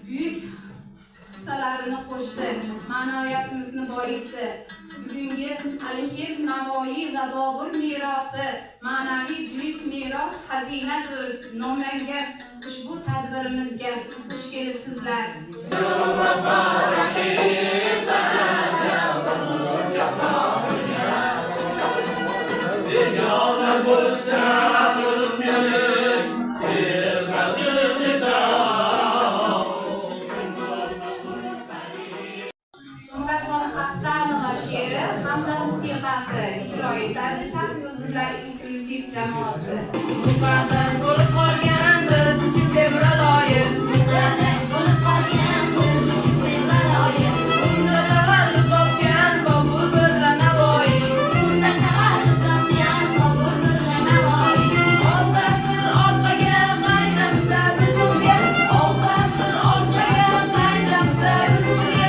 büyük hissalarini qo'shdi, ma'naviyatimizni boyitdi. Bugungi Alisher Navoiy va Bobur merosi, ma'naviy buyuk meros xazinadir nomlangan ushbu tadbirimizga xush kelibsizlar. Zumradxon Hasanova she'ri hamda musiqasi ijro etadi Sharq yulduzlari inklyuziv jamoasi. Muqaddas bo'lib qolgan biz Sevraloyev, muqaddas bo'lib qolgan biz Sevraloyev. Unda tavallud topgan Bobur Mirzo Navoiy, unda tavallud topgan Bobur Mirzo Navoiy. Olti asr orqaga qaydamsa bizga, olti asr orqaga qaydamsa bizga.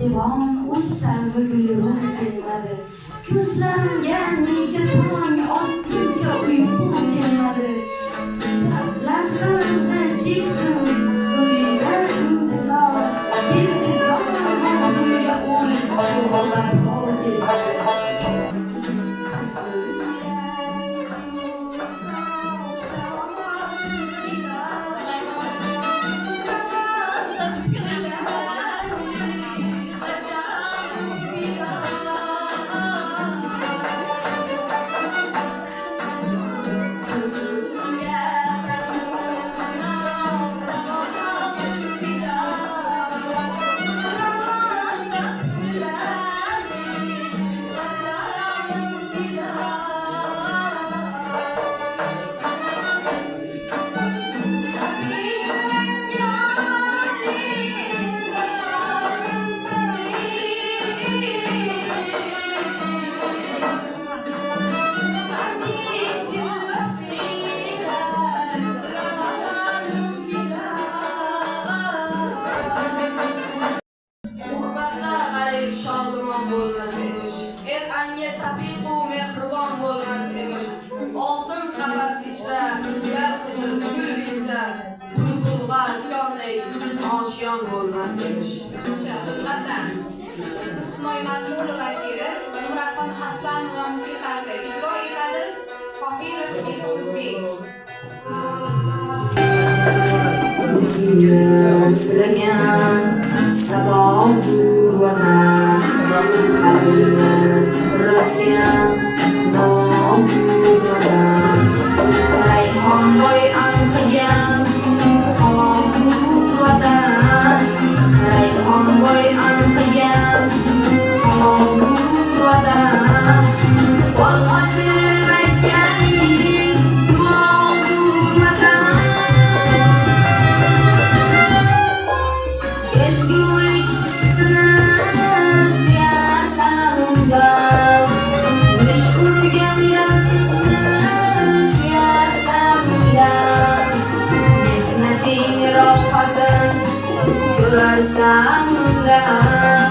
Ivan uysal ve gülürüm kelmedi. Gözlerimge nice tong ottunca uykum kelmedi. Lahzamıza çıktım, gülüne intizar. Girdi canım ağzımya olup çoğalar hal kelmedi. Oshiyon bo'lmas emish. Vatan. Usmoy Matulova she'ri, Zumradxon Hasanova musiqasi ijro etadi Qohirov O'zbek. O'zingni o'sragan sabog'dur vatan, qalbimni titratgan dog'dur vatan. Rayhonboy anqigan xalqdur vatan, Rayhonboy anqigan xalqdur vatan. Qo'l ochib aytganing gunohdur vatan. Ezgulik hissini tuyarsan undan, nish urgan yalpizni siyarsan undan. Mehnating rohatin ko'rarsan undan,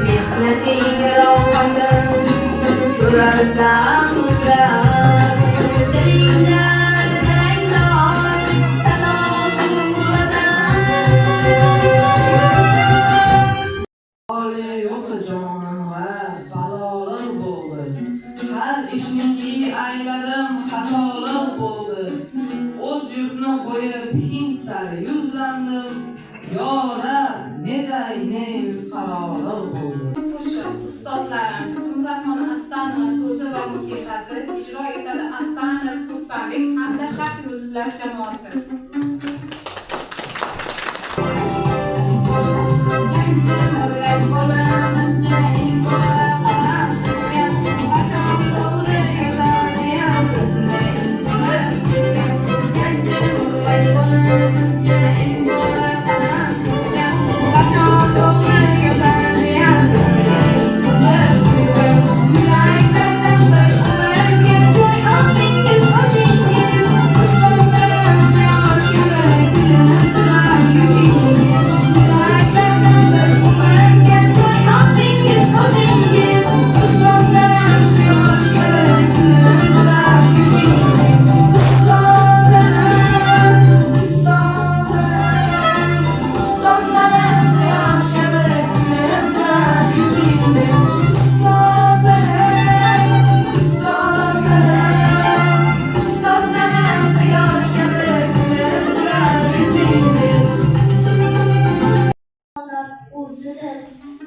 mehnating rohatin ko'rarsan undan. Dilingda jaranglar sadodur vatan. Holi yo'q jonim va balolar bo'ldi. Har ishniki aylarim xatolar bo'ldi. O'z yurtni qo'yib Hind sari yuzlandim. Yora neday nemis qarorar bo'ldi. Qo'shiq ustozlarim Zumradxon Hasanova so'zi va musiqasi ijro etadi Aslanov Ruslanbek hamda Sharq yulduzlari jamoasi.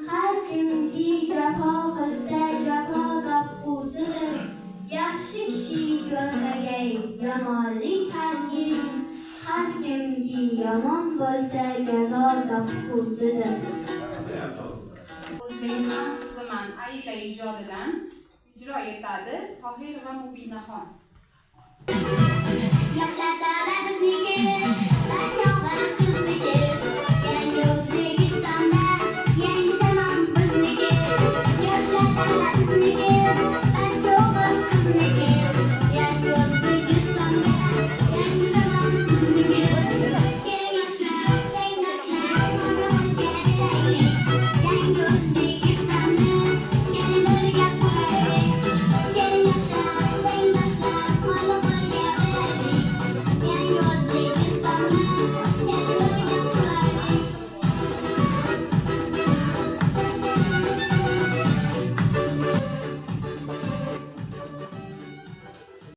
Har kimki jafo qilsa jafo topqusidir. Yaxshi kishi ko'rmagay yomonlik hargiz. Har kimki yomon bo'lsa jazo topqusidir. O'zbekiston Qiziman Aida ijodidan ijro etadi Tohir va Mubinaxon. Yoshlarda bizniki, ben yolg'on qizni